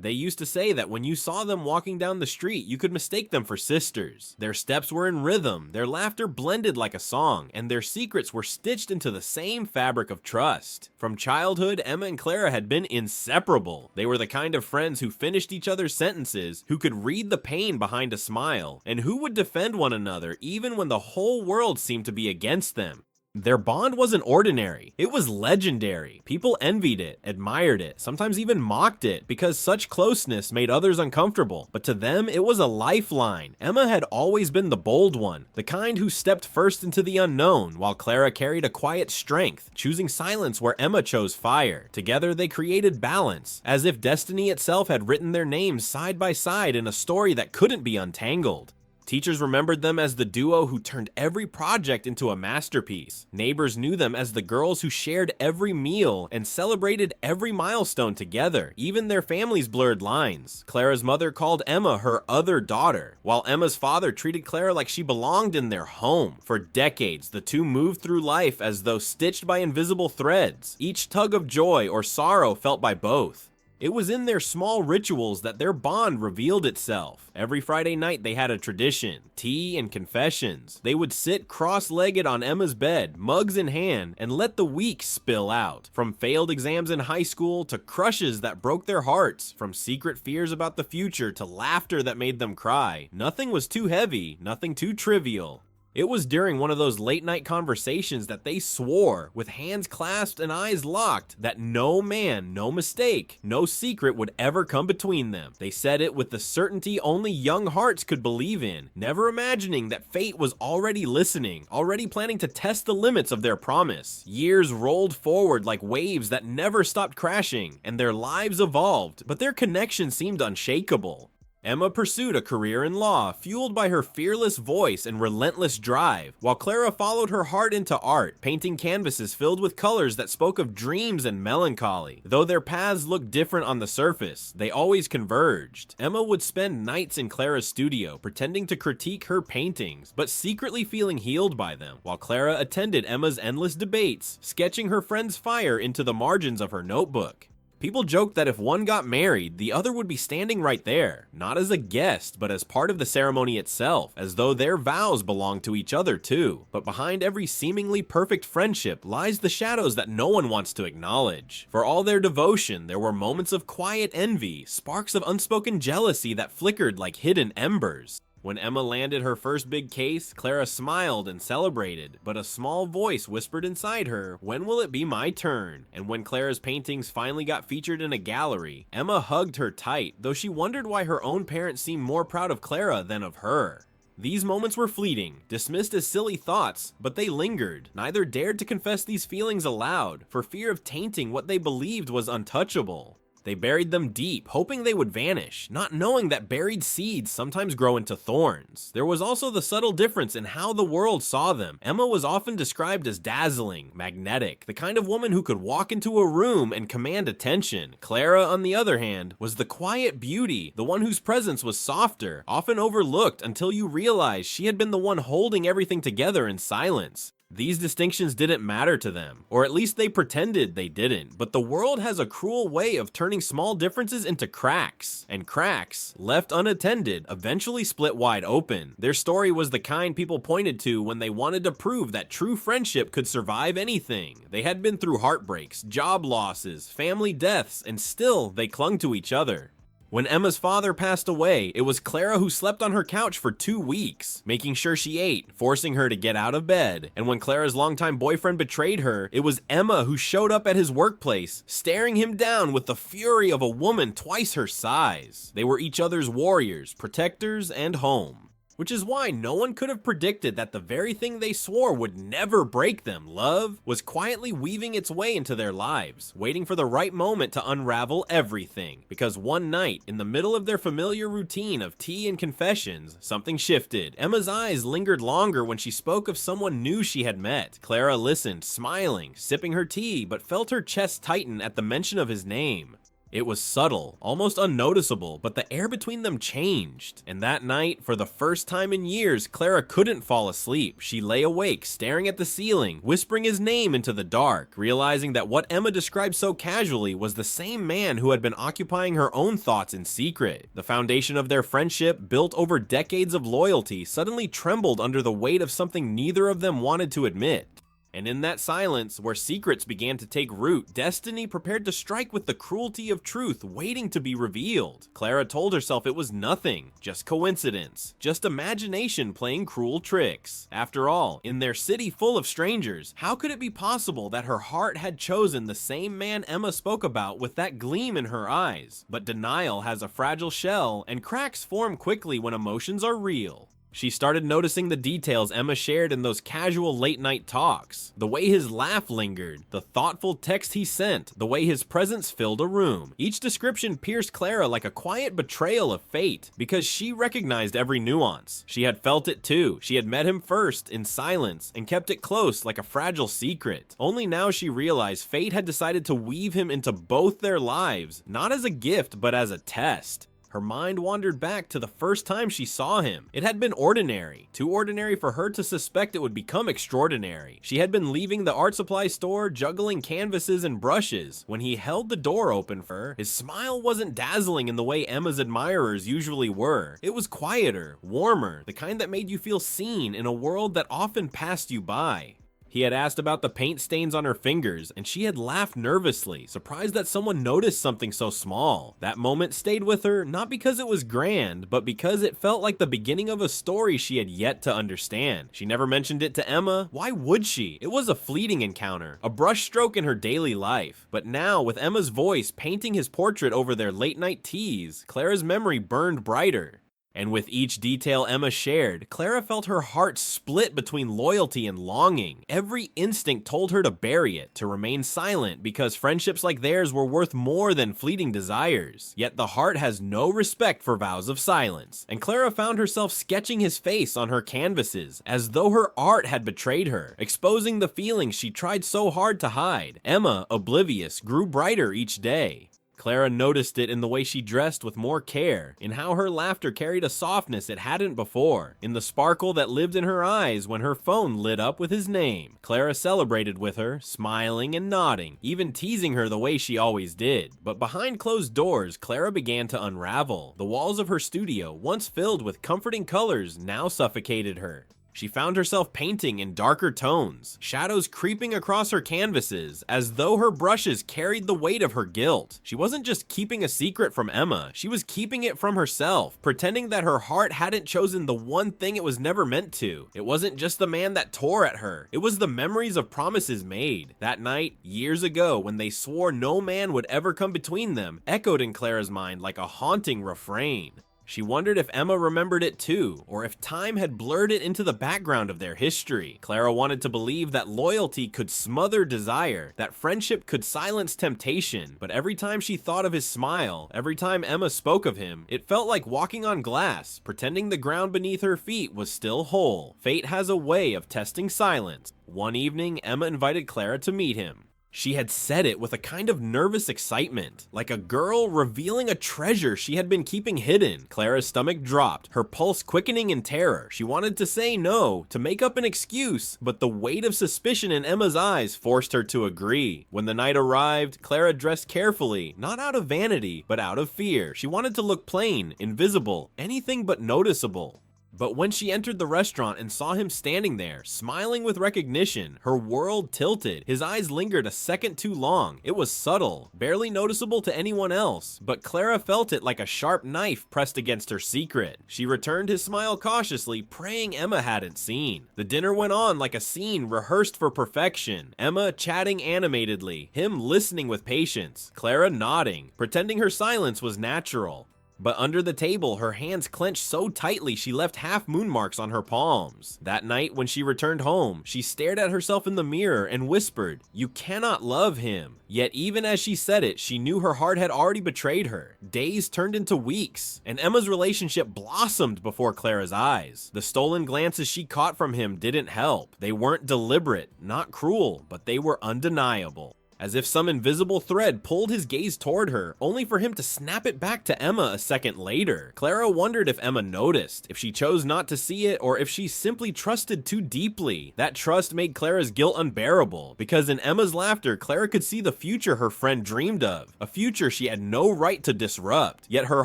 They used to say that when you saw them walking down the street, you could mistake them for sisters. Their steps were in rhythm, their laughter blended like a song, and their secrets were stitched into the same fabric of trust. From childhood, Emma and Clara had been inseparable. They were the kind of friends who finished each other's sentences, who could read the pain behind a smile, and who would defend one another even when the whole world seemed to be against them. Their bond wasn't ordinary, it was legendary. People envied it, admired it, sometimes even mocked it, because such closeness made others uncomfortable. But to them, it was a lifeline. Emma had always been the bold one, the kind who stepped first into the unknown, while Clara carried a quiet strength, choosing silence where Emma chose fire. Together, they created balance, as if destiny itself had written their names side by side in a story that couldn't be untangled. Teachers remembered them as the duo who turned every project into a masterpiece. Neighbors knew them as the girls who shared every meal and celebrated every milestone together, even their families blurred lines. Clara's mother called Emma her other daughter, while Emma's father treated Clara like she belonged in their home. For decades, the two moved through life as though stitched by invisible threads, each tug of joy or sorrow felt by both. It was in their small rituals that their bond revealed itself. Every Friday night they had a tradition, tea and confessions. They would sit cross-legged on Emma's bed, mugs in hand, and let the week spill out. From failed exams in high school to crushes that broke their hearts, from secret fears about the future to laughter that made them cry. Nothing was too heavy, nothing too trivial. It was during one of those late-night conversations that they swore, with hands clasped and eyes locked, that no man, no mistake, no secret would ever come between them. They said it with the certainty only young hearts could believe in, never imagining that fate was already listening, already planning to test the limits of their promise. Years rolled forward like waves that never stopped crashing, and their lives evolved, but their connection seemed unshakable. Emma pursued a career in law, fueled by her fearless voice and relentless drive, while Clara followed her heart into art, painting canvases filled with colors that spoke of dreams and melancholy. Though their paths looked different on the surface, they always converged. Emma would spend nights in Clara's studio, pretending to critique her paintings, but secretly feeling healed by them, while Clara attended Emma's endless debates, sketching her friend's fire into the margins of her notebook. People joked that if one got married, the other would be standing right there, not as a guest, but as part of the ceremony itself, as though their vows belonged to each other too. But behind every seemingly perfect friendship lies the shadows that no one wants to acknowledge. For all their devotion, there were moments of quiet envy, sparks of unspoken jealousy that flickered like hidden embers. When Emma landed her first big case, Clara smiled and celebrated, but a small voice whispered inside her, "When will it be my turn?" And when Clara's paintings finally got featured in a gallery, Emma hugged her tight, though she wondered why her own parents seemed more proud of Clara than of her. These moments were fleeting, dismissed as silly thoughts, but they lingered. Neither dared to confess these feelings aloud, for fear of tainting what they believed was untouchable. They buried them deep, hoping they would vanish, not knowing that buried seeds sometimes grow into thorns. There was also the subtle difference in how the world saw them. Emma was often described as dazzling, magnetic, the kind of woman who could walk into a room and command attention. Clara, on the other hand, was the quiet beauty, the one whose presence was softer, often overlooked until you realized she had been the one holding everything together in silence. These distinctions didn't matter to them, or at least they pretended they didn't, but the world has a cruel way of turning small differences into cracks, and cracks, left unattended, eventually split wide open. Their story was the kind people pointed to when they wanted to prove that true friendship could survive anything. They had been through heartbreaks, job losses, family deaths, and still they clung to each other. When Emma's father passed away, it was Clara who slept on her couch for 2 weeks, making sure she ate, forcing her to get out of bed. And when Clara's longtime boyfriend betrayed her, it was Emma who showed up at his workplace, staring him down with the fury of a woman twice her size. They were each other's warriors, protectors, and home. Which is why no one could have predicted that the very thing they swore would never break them, love, was quietly weaving its way into their lives, waiting for the right moment to unravel everything. Because one night, in the middle of their familiar routine of tea and confessions, something shifted. Emma's eyes lingered longer when she spoke of someone new she had met. Clara listened, smiling, sipping her tea, but felt her chest tighten at the mention of his name. It was subtle, almost unnoticeable, but the air between them changed. And that night, for the first time in years, Clara couldn't fall asleep. She lay awake, staring at the ceiling, whispering his name into the dark, realizing that what Emma described so casually was the same man who had been occupying her own thoughts in secret. The foundation of their friendship, built over decades of loyalty, suddenly trembled under the weight of something neither of them wanted to admit. And in that silence, where secrets began to take root, destiny prepared to strike with the cruelty of truth waiting to be revealed. Clara told herself it was nothing, just coincidence, just imagination playing cruel tricks. After all, in their city full of strangers, how could it be possible that her heart had chosen the same man Emma spoke about with that gleam in her eyes? But denial has a fragile shell, and cracks form quickly when emotions are real. She started noticing the details Emma shared in those casual late-night talks. The way his laugh lingered, the thoughtful text he sent, the way his presence filled a room. Each description pierced Clara like a quiet betrayal of fate, because she recognized every nuance. She had felt it too. She had met him first, in silence, and kept it close like a fragile secret. Only now she realized fate had decided to weave him into both their lives, not as a gift, but as a test. Her mind wandered back to the first time she saw him. It had been ordinary, too ordinary for her to suspect it would become extraordinary. She had been leaving the art supply store, juggling canvases and brushes. When he held the door open for her, his smile wasn't dazzling in the way Emma's admirers usually were. It was quieter, warmer, the kind that made you feel seen in a world that often passed you by. He had asked about the paint stains on her fingers, and she had laughed nervously, surprised that someone noticed something so small. That moment stayed with her, not because it was grand, but because it felt like the beginning of a story she had yet to understand. She never mentioned it to Emma. Why would she? It was a fleeting encounter, a brushstroke in her daily life. But now, with Emma's voice painting his portrait over their late-night teas, Clara's memory burned brighter. And with each detail Emma shared, Clara felt her heart split between loyalty and longing. Every instinct told her to bury it, to remain silent, because friendships like theirs were worth more than fleeting desires. Yet the heart has no respect for vows of silence, and Clara found herself sketching his face on her canvases, as though her art had betrayed her, exposing the feelings she tried so hard to hide. Emma, oblivious, grew brighter each day. Clara noticed it in the way she dressed with more care, in how her laughter carried a softness it hadn't before, in the sparkle that lived in her eyes when her phone lit up with his name. Clara celebrated with her, smiling and nodding, even teasing her the way she always did. But behind closed doors, Clara began to unravel. The walls of her studio, once filled with comforting colors, now suffocated her. She found herself painting in darker tones, shadows creeping across her canvases, as though her brushes carried the weight of her guilt. She wasn't just keeping a secret from Emma, she was keeping it from herself, pretending that her heart hadn't chosen the one thing it was never meant to. It wasn't just the man that tore at her, it was the memories of promises made. That night, years ago, when they swore no man would ever come between them, echoed in Clara's mind like a haunting refrain. She wondered if Emma remembered it too, or if time had blurred it into the background of their history. Clara wanted to believe that loyalty could smother desire, that friendship could silence temptation, but every time she thought of his smile, every time Emma spoke of him, it felt like walking on glass, pretending the ground beneath her feet was still whole. Fate has a way of testing silence. One evening, Emma invited Clara to meet him. She had said it with a kind of nervous excitement, like a girl revealing a treasure she had been keeping hidden. Clara's stomach dropped, her pulse quickening in terror. She wanted to say no, to make up an excuse, but the weight of suspicion in Emma's eyes forced her to agree. When the night arrived, Clara dressed carefully, not out of vanity, but out of fear. She wanted to look plain, invisible, anything but noticeable. But when she entered the restaurant and saw him standing there, smiling with recognition, her world tilted. His eyes lingered a second too long. It was subtle, barely noticeable to anyone else, but Clara felt it like a sharp knife pressed against her secret. She returned his smile cautiously, praying Emma hadn't seen. The dinner went on like a scene rehearsed for perfection. Emma chatting animatedly, him listening with patience, Clara nodding, pretending her silence was natural. But under the table, her hands clenched so tightly she left half moon marks on her palms. That night, when she returned home, she stared at herself in the mirror and whispered, "You cannot love him." Yet even as she said it, she knew her heart had already betrayed her. Days turned into weeks, and Emma's relationship blossomed before Clara's eyes. The stolen glances she caught from him didn't help. They weren't deliberate, not cruel, but they were undeniable. as if some invisible thread pulled his gaze toward her, only for him to snap it back to Emma a second later. Clara wondered if Emma noticed, if she chose not to see it, or if she simply trusted too deeply. That trust made Clara's guilt unbearable, because in Emma's laughter, Clara could see the future her friend dreamed of, a future she had no right to disrupt. Yet her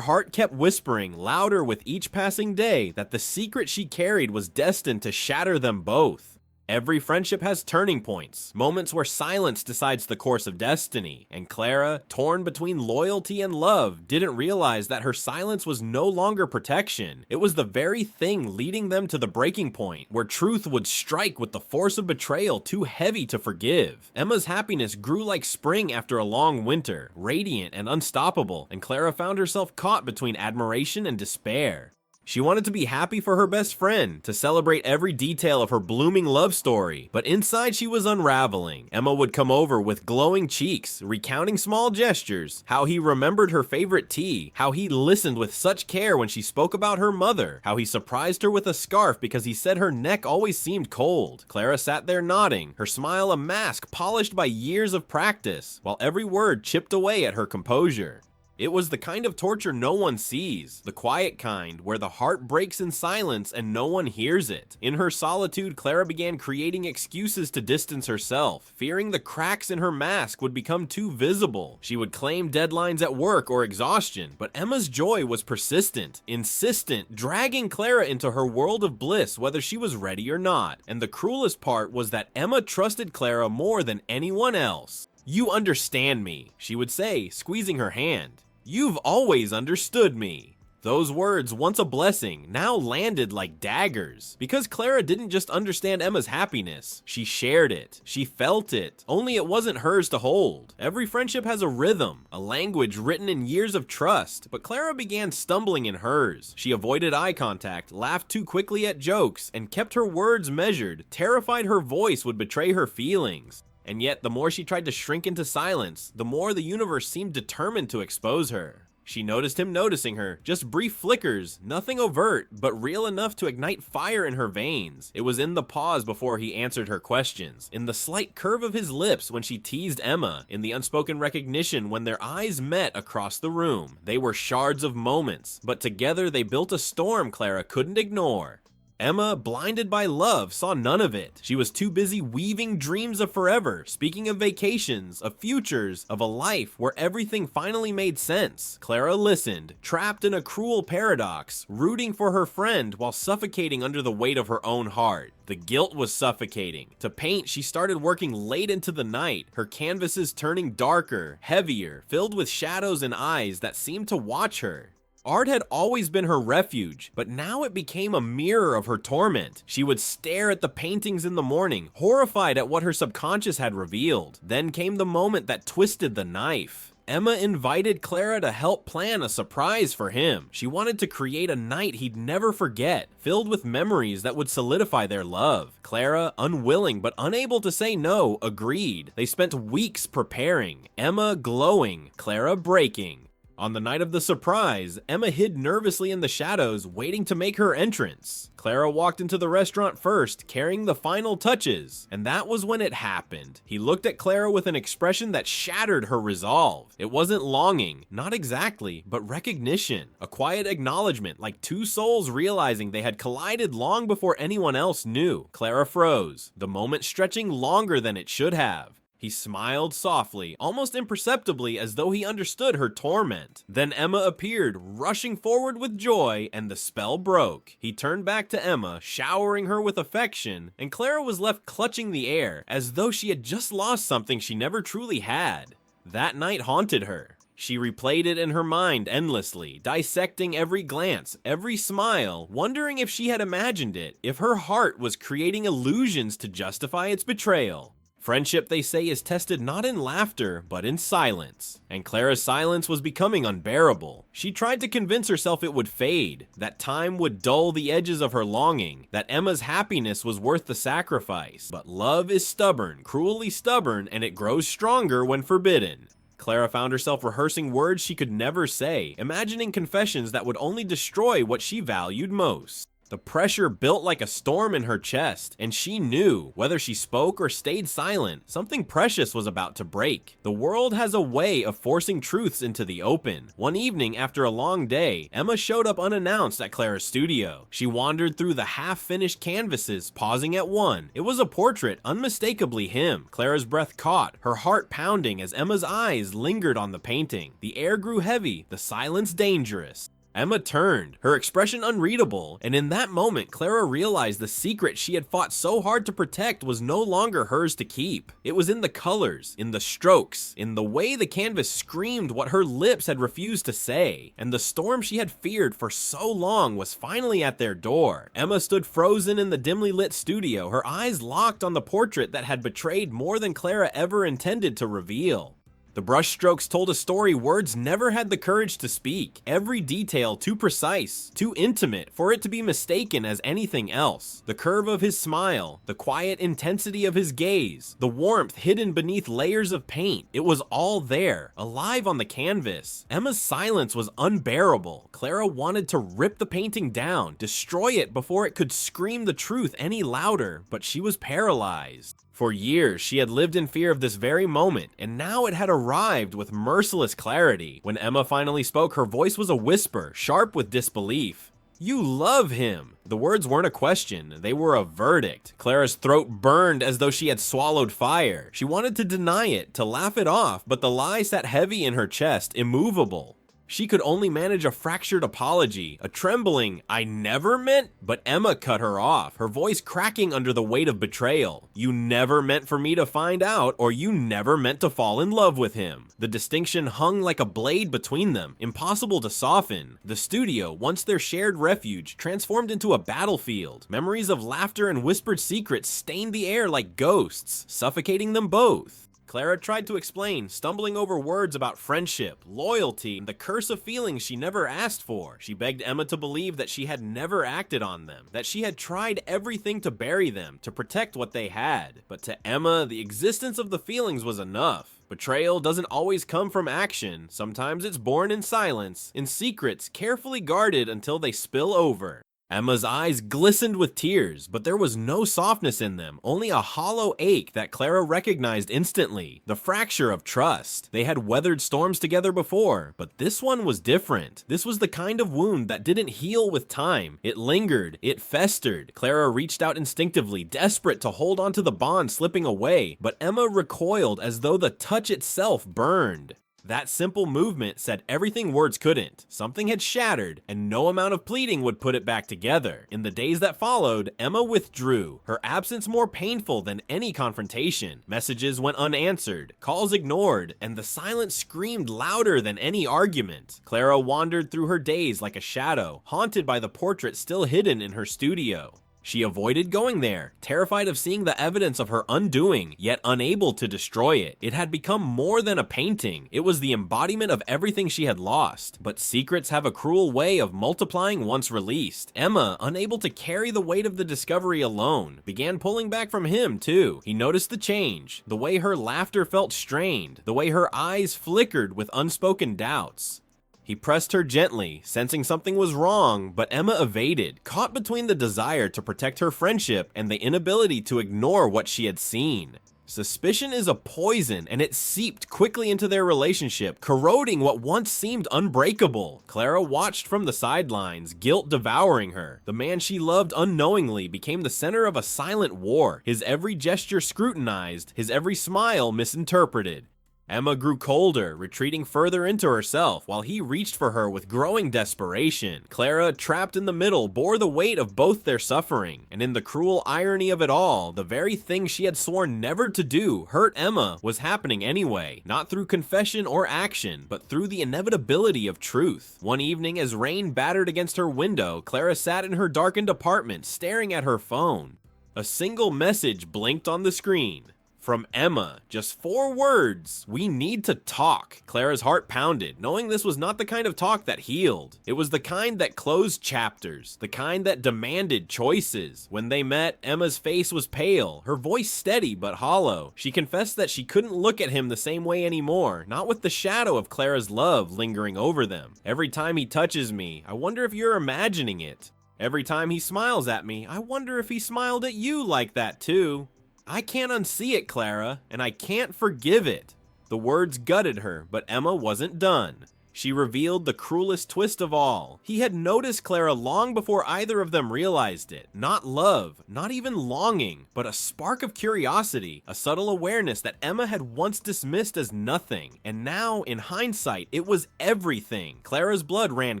heart kept whispering, louder with each passing day, that the secret she carried was destined to shatter them both. Every friendship has turning points, moments where silence decides the course of destiny, and Clara, torn between loyalty and love, didn't realize that her silence was no longer protection. It was the very thing leading them to the breaking point, where truth would strike with the force of betrayal too heavy to forgive. Emma's happiness grew like spring after a long winter, radiant and unstoppable, and Clara found herself caught between admiration and despair. She wanted to be happy for her best friend, to celebrate every detail of her blooming love story, but inside she was unraveling. Emma would come over with glowing cheeks, recounting small gestures, how he remembered her favorite tea, how he listened with such care when she spoke about her mother, how he surprised her with a scarf because he said her neck always seemed cold. Clara sat there nodding, her smile a mask polished by years of practice, while every word chipped away at her composure. It was the kind of torture no one sees, the quiet kind, where the heart breaks in silence and no one hears it. In her solitude, Clara began creating excuses to distance herself, fearing the cracks in her mask would become too visible. She would claim deadlines at work or exhaustion, but Emma's joy was persistent, insistent, dragging Clara into her world of bliss whether she was ready or not. And the cruelest part was that Emma trusted Clara more than anyone else. "You understand me," she would say, squeezing her hand. "You've always understood me." Those words, once a blessing, now landed like daggers. Because Clara didn't just understand Emma's happiness, she shared it, she felt it, only it wasn't hers to hold. Every friendship has a rhythm, a language written in years of trust, but Clara began stumbling in hers. She avoided eye contact, laughed too quickly at jokes, and kept her words measured, terrified her voice would betray her feelings. And yet, the more she tried to shrink into silence, the more the universe seemed determined to expose her. She noticed him noticing her, just brief flickers, nothing overt, but real enough to ignite fire in her veins. It was in the pause before he answered her questions, in the slight curve of his lips when she teased Emma, in the unspoken recognition when their eyes met across the room. They were shards of moments, but together they built a storm Clara couldn't ignore. Emma, blinded by love, saw none of it. She was too busy weaving dreams of forever, speaking of vacations, of futures, of a life where everything finally made sense. Clara listened, trapped in a cruel paradox, rooting for her friend while suffocating under the weight of her own heart. The guilt was suffocating. To paint, she started working late into the night, her canvases turning darker, heavier, filled with shadows and eyes that seemed to watch her. Art had always been her refuge, but now it became a mirror of her torment. She would stare at the paintings in the morning, horrified at what her subconscious had revealed. Then came the moment that twisted the knife. Emma invited Clara to help plan a surprise for him. She wanted to create a night he'd never forget, filled with memories that would solidify their love. Clara, unwilling but unable to say no, agreed. They spent weeks preparing, Emma glowing, Clara breaking. On the night of the surprise, Emma hid nervously in the shadows, waiting to make her entrance. Clara walked into the restaurant first, carrying the final touches, and that was when it happened. He looked at Clara with an expression that shattered her resolve. It wasn't longing, not exactly, but recognition. A quiet acknowledgement, like two souls realizing they had collided long before anyone else knew. Clara froze, the moment stretching longer than it should have. He smiled softly, almost imperceptibly, as though he understood her torment. Then Emma appeared, rushing forward with joy, and the spell broke. He turned back to Emma, showering her with affection, and Clara was left clutching the air, as though she had just lost something she never truly had. That night haunted her. She replayed it in her mind endlessly, dissecting every glance, every smile, wondering if she had imagined it, if her heart was creating illusions to justify its betrayal. Friendship, they say, is tested not in laughter, but in silence. And Clara's silence was becoming unbearable. She tried to convince herself it would fade, that time would dull the edges of her longing, that Emma's happiness was worth the sacrifice. But love is stubborn, cruelly stubborn, and it grows stronger when forbidden. Clara found herself rehearsing words she could never say, imagining confessions that would only destroy what she valued most. The pressure built like a storm in her chest, and she knew, whether she spoke or stayed silent, something precious was about to break. The world has a way of forcing truths into the open. One evening after a long day, Emma showed up unannounced at Clara's studio. She wandered through the half-finished canvases, pausing at one. It was a portrait, unmistakably him. Clara's breath caught, her heart pounding as Emma's eyes lingered on the painting. The air grew heavy, the silence dangerous. Emma turned, her expression unreadable, and in that moment, Clara realized the secret she had fought so hard to protect was no longer hers to keep. It was in the colors, in the strokes, in the way the canvas screamed what her lips had refused to say, and the storm she had feared for so long was finally at their door. Emma stood frozen in the dimly lit studio, her eyes locked on the portrait that had betrayed more than Clara ever intended to reveal. The brushstrokes told a story words never had the courage to speak, every detail too precise, too intimate for it to be mistaken as anything else. The curve of his smile, the quiet intensity of his gaze, the warmth hidden beneath layers of paint, it was all there, alive on the canvas. Emma's silence was unbearable. Clara wanted to rip the painting down, destroy it before it could scream the truth any louder, but she was paralyzed. For years, she had lived in fear of this very moment, and now it had arrived with merciless clarity. When Emma finally spoke, her voice was a whisper, sharp with disbelief. "You love him." The words weren't a question, they were a verdict. Clara's throat burned as though she had swallowed fire. She wanted to deny it, to laugh it off, but the lie sat heavy in her chest, immovable. She could only manage a fractured apology, a trembling, "I never meant," but Emma cut her off, her voice cracking under the weight of betrayal. "You never meant for me to find out, or you never meant to fall in love with him." The distinction hung like a blade between them, impossible to soften. The studio, once their shared refuge, transformed into a battlefield. Memories of laughter and whispered secrets stained the air like ghosts, suffocating them both. Clara tried to explain, stumbling over words about friendship, loyalty, and the curse of feelings she never asked for. She begged Emma to believe that she had never acted on them, that she had tried everything to bury them, to protect what they had. But to Emma, the existence of the feelings was enough. Betrayal doesn't always come from action. Sometimes it's born in silence, in secrets carefully guarded until they spill over. Emma's eyes glistened with tears, but there was no softness in them, only a hollow ache that Clara recognized instantly, the fracture of trust. They had weathered storms together before, but this one was different. This was the kind of wound that didn't heal with time. It lingered, it festered. Clara reached out instinctively, desperate to hold onto the bond slipping away, but Emma recoiled as though the touch itself burned. That simple movement said everything words couldn't. Something had shattered, and no amount of pleading would put it back together. In the days that followed, Emma withdrew, her absence more painful than any confrontation. Messages went unanswered, calls ignored, and the silence screamed louder than any argument. Clara wandered through her days like a shadow, haunted by the portrait still hidden in her studio. She avoided going there, terrified of seeing the evidence of her undoing, yet unable to destroy it. It had become more than a painting. It was the embodiment of everything she had lost. But secrets have a cruel way of multiplying once released. Emma, unable to carry the weight of the discovery alone, began pulling back from him too. He noticed the change, the way her laughter felt strained, the way her eyes flickered with unspoken doubts. He pressed her gently, sensing something was wrong, but Emma evaded, caught between the desire to protect her friendship and the inability to ignore what she had seen. Suspicion is a poison, and it seeped quickly into their relationship, corroding what once seemed unbreakable. Clara watched from the sidelines, guilt devouring her. The man she loved unknowingly became the center of a silent war, his every gesture scrutinized, his every smile misinterpreted. Emma grew colder, retreating further into herself, while he reached for her with growing desperation. Clara, trapped in the middle, bore the weight of both their suffering, and in the cruel irony of it all, the very thing she had sworn never to do, hurt Emma, was happening anyway, not through confession or action, but through the inevitability of truth. One evening, as rain battered against her window, Clara sat in her darkened apartment, staring at her phone. A single message blinked on the screen. From Emma, just 4 words, "We need to talk." Clara's heart pounded, knowing this was not the kind of talk that healed. It was the kind that closed chapters, the kind that demanded choices. When they met, Emma's face was pale, her voice steady but hollow. She confessed that she couldn't look at him the same way anymore, not with the shadow of Clara's love lingering over them. "Every time he touches me, I wonder if you're imagining it." Every time he smiles at me, I wonder if he smiled at you like that too. I can't unsee it, Clara, and I can't forgive it." The words gutted her, but Emma wasn't done. She revealed the cruelest twist of all. He had noticed Clara long before either of them realized it. Not love, not even longing, but a spark of curiosity, a subtle awareness that Emma had once dismissed as nothing. And now, in hindsight, it was everything. Clara's blood ran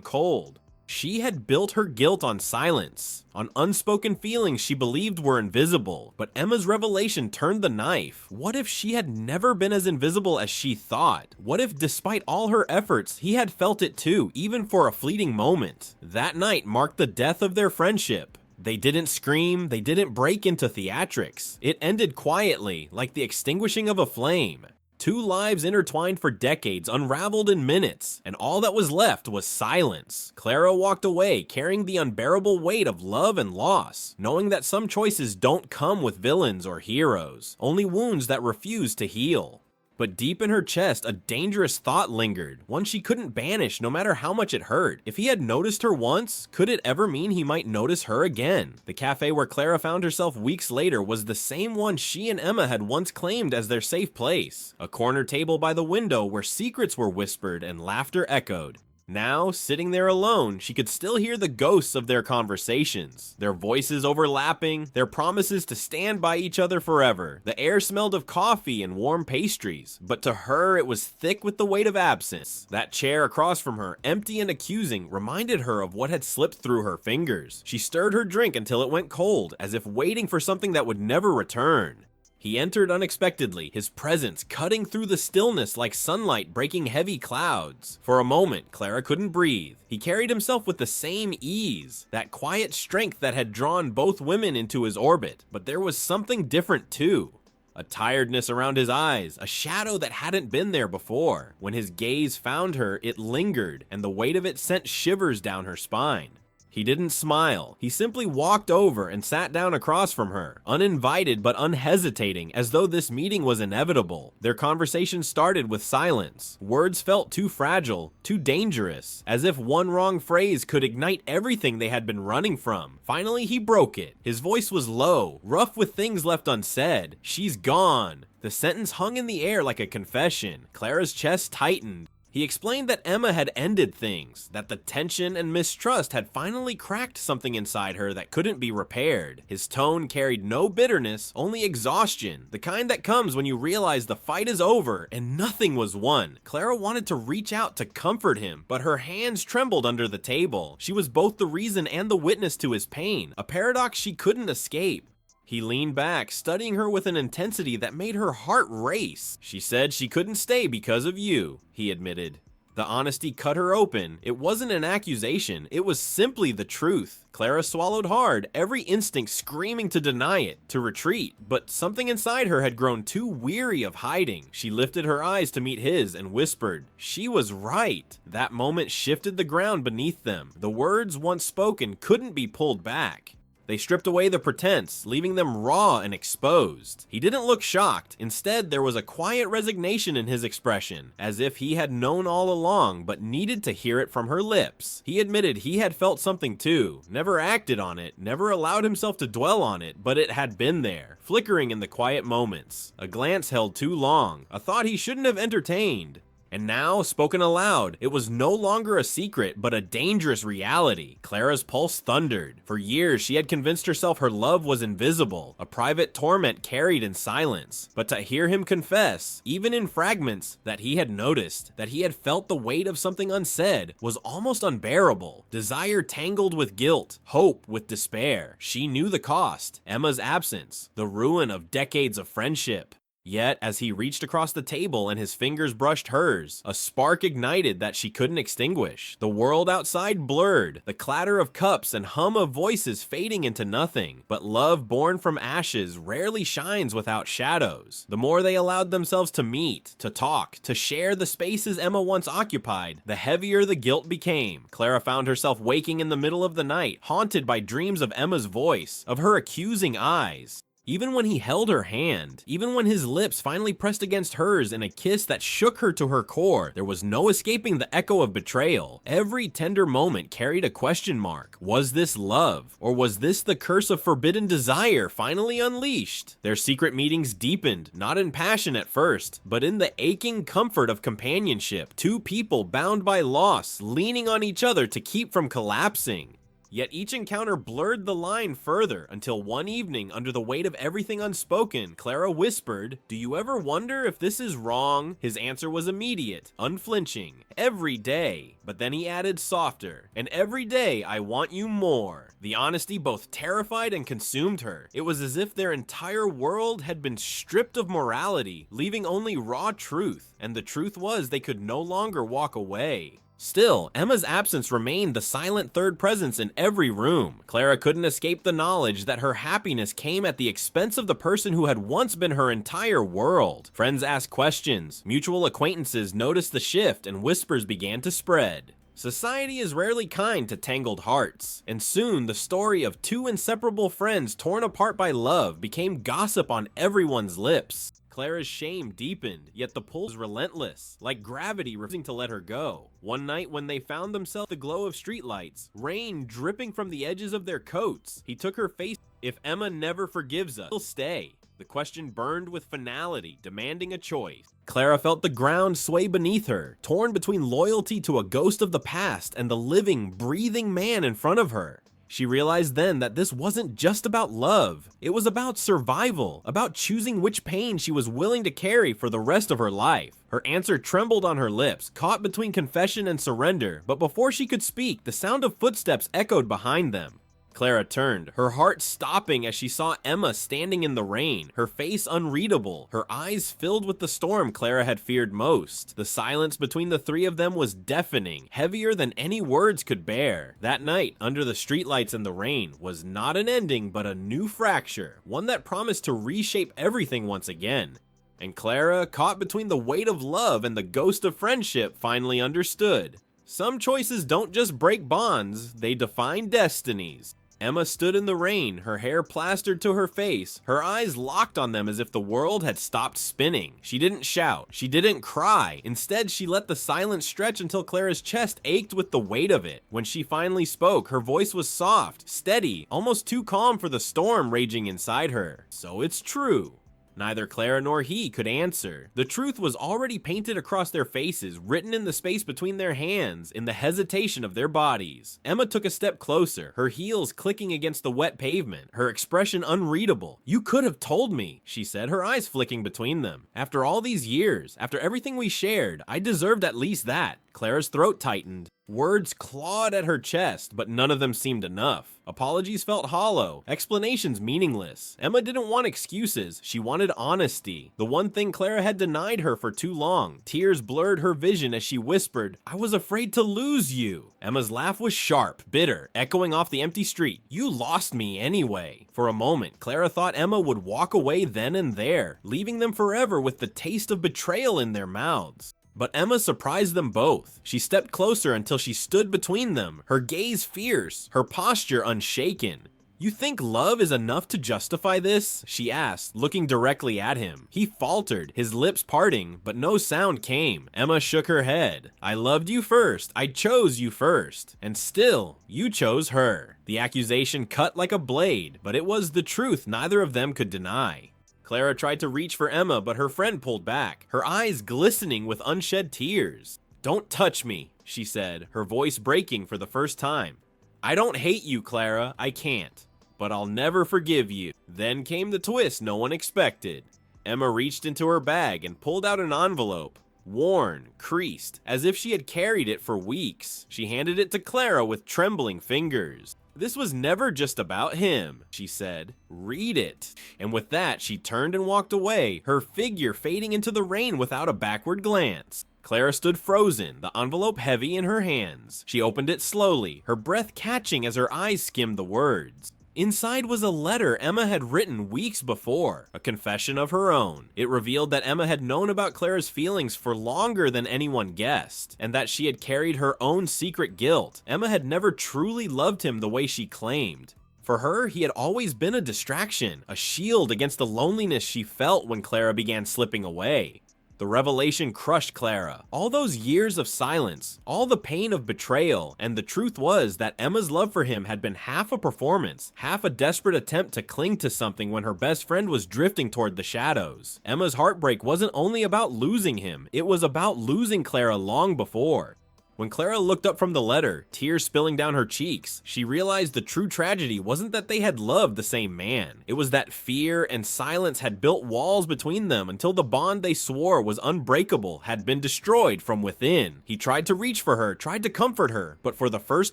cold. She had built her guilt on silence, on unspoken feelings she believed were invisible, but Emma's revelation turned the knife. What if she had never been as invisible as she thought? What if, despite all her efforts, he had felt it too, even for a fleeting moment? That night marked the death of their friendship. They didn't scream, they didn't break into theatrics. It ended quietly, like the extinguishing of a flame. Two lives intertwined for decades unraveled in minutes, and all that was left was silence. Clara walked away carrying the unbearable weight of love and loss, knowing that some choices don't come with villains or heroes, only wounds that refuse to heal. But deep in her chest, a dangerous thought lingered, one she couldn't banish no matter how much it hurt. If he had noticed her once, could it ever mean he might notice her again? The cafe where Clara found herself weeks later was the same one she and Emma had once claimed as their safe place. A corner table by the window where secrets were whispered and laughter echoed. Now, sitting there alone, she could still hear the ghosts of their conversations, their voices overlapping, their promises to stand by each other forever. The air smelled of coffee and warm pastries, but to her it was thick with the weight of absence. That chair across from her, empty and accusing, reminded her of what had slipped through her fingers. She stirred her drink until it went cold, as if waiting for something that would never return. He entered unexpectedly, his presence cutting through the stillness like sunlight breaking heavy clouds. For a moment, Clara couldn't breathe. He carried himself with the same ease, that quiet strength that had drawn both women into his orbit. But there was something different too. A tiredness around his eyes, a shadow that hadn't been there before. When his gaze found her, it lingered, and the weight of it sent shivers down her spine. He didn't smile. He simply walked over and sat down across from her, uninvited but unhesitating, as though this meeting was inevitable. Their conversation started with silence. Words felt too fragile, too dangerous, as if one wrong phrase could ignite everything they had been running from. Finally, he broke it. His voice was low, rough with things left unsaid. "She's gone." The sentence hung in the air like a confession. Clara's chest tightened. He explained that Emma had ended things, that the tension and mistrust had finally cracked something inside her that couldn't be repaired. His tone carried no bitterness, only exhaustion, the kind that comes when you realize the fight is over and nothing was won. Clara wanted to reach out to comfort him, but her hands trembled under the table. She was both the reason and the witness to his pain, a paradox she couldn't escape. He leaned back, studying her with an intensity that made her heart race. "She said she couldn't stay because of you," he admitted. The honesty cut her open. It wasn't an accusation, it was simply the truth. Clara swallowed hard, every instinct screaming to deny it, to retreat. But something inside her had grown too weary of hiding. She lifted her eyes to meet his and whispered. She was right. That moment shifted the ground beneath them. The words once spoken couldn't be pulled back. They stripped away the pretense, leaving them raw and exposed. He didn't look shocked. Instead, there was a quiet resignation in his expression, as if he had known all along, but needed to hear it from her lips. He admitted he had felt something too, never acted on it, never allowed himself to dwell on it, but it had been there, flickering in the quiet moments. A glance held too long, a thought he shouldn't have entertained. And now, spoken aloud, it was no longer a secret, but a dangerous reality. Clara's pulse thundered. For years, she had convinced herself her love was invisible, a private torment carried in silence. But to hear him confess, even in fragments, that he had noticed, that he had felt the weight of something unsaid, was almost unbearable. Desire tangled with guilt, hope with despair. She knew the cost, Emma's absence, the ruin of decades of friendship. Yet, as he reached across the table and his fingers brushed hers, a spark ignited that she couldn't extinguish. The world outside blurred, the clatter of cups and hum of voices fading into nothing. But love born from ashes rarely shines without shadows. The more they allowed themselves to meet, to talk, to share the spaces Emma once occupied, the heavier the guilt became. Clara found herself waking in the middle of the night, haunted by dreams of Emma's voice, of her accusing eyes. Even when he held her hand, even when his lips finally pressed against hers in a kiss that shook her to her core, there was no escaping the echo of betrayal. Every tender moment carried a question mark. Was this love? Or was this the curse of forbidden desire finally unleashed? Their secret meetings deepened, not in passion at first, but in the aching comfort of companionship. Two people bound by loss, leaning on each other to keep from collapsing. Yet each encounter blurred the line further until one evening, under the weight of everything unspoken, Clara whispered, "Do you ever wonder if this is wrong?" His answer was immediate, unflinching, "Every day." But then he added softer, "And every day I want you more." The honesty both terrified and consumed her. It was as if their entire world had been stripped of morality, leaving only raw truth, and the truth was they could no longer walk away. Still, Emma's absence remained the silent third presence in every room. Clara couldn't escape the knowledge that her happiness came at the expense of the person who had once been her entire world. Friends asked questions, mutual acquaintances noticed the shift, and whispers began to spread. Society is rarely kind to tangled hearts, and soon the story of two inseparable friends torn apart by love became gossip on everyone's lips. Clara's shame deepened, yet the pull was relentless, like gravity refusing to let her go. One night when they found themselves in the glow of streetlights, rain dripping from the edges of their coats, he took her face. "If Emma never forgives us, we'll stay." The question burned with finality, demanding a choice. Clara felt the ground sway beneath her, torn between loyalty to a ghost of the past and the living, breathing man in front of her. She realized then that this wasn't just about love. It was about survival, about choosing which pain she was willing to carry for the rest of her life. Her answer trembled on her lips, caught between confession and surrender, but before she could speak, the sound of footsteps echoed behind them. Clara turned, her heart stopping as she saw Emma standing in the rain, her face unreadable, her eyes filled with the storm Clara had feared most. The silence between the three of them was deafening, heavier than any words could bear. That night, under the streetlights and the rain, was not an ending but a new fracture, one that promised to reshape everything once again. And Clara, caught between the weight of love and the ghost of friendship, finally understood. Some choices don't just break bonds, they define destinies. Emma stood in the rain, her hair plastered to her face, her eyes locked on them as if the world had stopped spinning. She didn't shout, she didn't cry. Instead, she let the silence stretch until Clara's chest ached with the weight of it. When she finally spoke, her voice was soft, steady, almost too calm for the storm raging inside her. "So it's true." Neither Clara nor he could answer. The truth was already painted across their faces, written in the space between their hands, in the hesitation of their bodies. Emma took a step closer, her heels clicking against the wet pavement, her expression unreadable. "You could have told me," she said, her eyes flicking between them. "After all these years, after everything we shared, I deserved at least that." Clara's throat tightened. Words clawed at her chest, but none of them seemed enough. Apologies felt hollow, explanations meaningless. Emma didn't want excuses, she wanted honesty. The one thing Clara had denied her for too long. Tears blurred her vision as she whispered, "I was afraid to lose you." Emma's laugh was sharp, bitter, echoing off the empty street. "You lost me anyway." For a moment, Clara thought Emma would walk away then and there, leaving them forever with the taste of betrayal in their mouths. But Emma surprised them both. She stepped closer until she stood between them, her gaze fierce, her posture unshaken. "You think love is enough to justify this?" she asked, looking directly at him. He faltered, his lips parting, but no sound came. Emma shook her head. "I loved you first. I chose you first. And still, you chose her." The accusation cut like a blade, but it was the truth neither of them could deny. Clara tried to reach for Emma, but her friend pulled back, her eyes glistening with unshed tears. "Don't touch me," she said, her voice breaking for the first time. "I don't hate you, Clara, I can't. But I'll never forgive you." Then came the twist no one expected. Emma reached into her bag and pulled out an envelope. Worn, creased, as if she had carried it for weeks. She handed it to Clara with trembling fingers. "This was never just about him," she said. "Read it." And with that, she turned and walked away, her figure fading into the rain without a backward glance. Clara stood frozen, the envelope heavy in her hands. She opened it slowly, her breath catching as her eyes skimmed the words. Inside was a letter Emma had written weeks before, a confession of her own. It revealed that Emma had known about Clara's feelings for longer than anyone guessed, and that she had carried her own secret guilt. Emma had never truly loved him the way she claimed. For her, he had always been a distraction, a shield against the loneliness she felt when Klara began slipping away. The revelation crushed Klara. All those years of silence, all the pain of betrayal, and the truth was that Emma's love for him had been half a performance, half a desperate attempt to cling to something when her best friend was drifting toward the shadows. Emma's heartbreak wasn't only about losing him, it was about losing Klara long before. When Klara looked up from the letter, tears spilling down her cheeks, she realized the true tragedy wasn't that they had loved the same man. It was that fear and silence had built walls between them until the bond they swore was unbreakable had been destroyed from within. He tried to reach for her, tried to comfort her, but for the first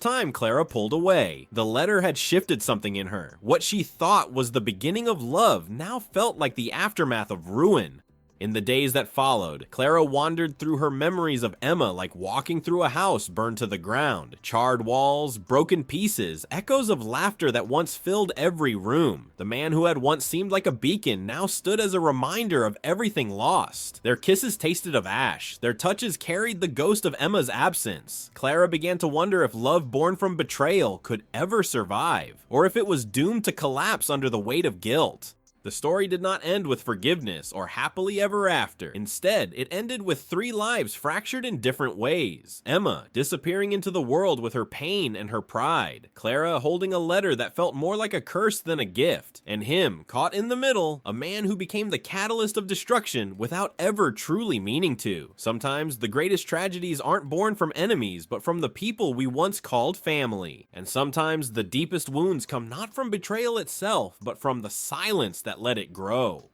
time Klara pulled away. The letter had shifted something in her. What she thought was the beginning of love now felt like the aftermath of ruin. In the days that followed, Klara wandered through her memories of Emma like walking through a house burned to the ground. Charred walls, broken pieces, echoes of laughter that once filled every room. The man who had once seemed like a beacon now stood as a reminder of everything lost. Their kisses tasted of ash. Their touches carried the ghost of Emma's absence. Klara began to wonder if love born from betrayal could ever survive, or if it was doomed to collapse under the weight of guilt. The story did not end with forgiveness or happily ever after. Instead, it ended with 3 lives fractured in different ways. Emma disappearing into the world with her pain and her pride. Klara holding a letter that felt more like a curse than a gift. And him, caught in the middle, a man who became the catalyst of destruction without ever truly meaning to. Sometimes, the greatest tragedies aren't born from enemies, but from the people we once called family. And sometimes, the deepest wounds come not from betrayal itself, but from the silence that let it grow.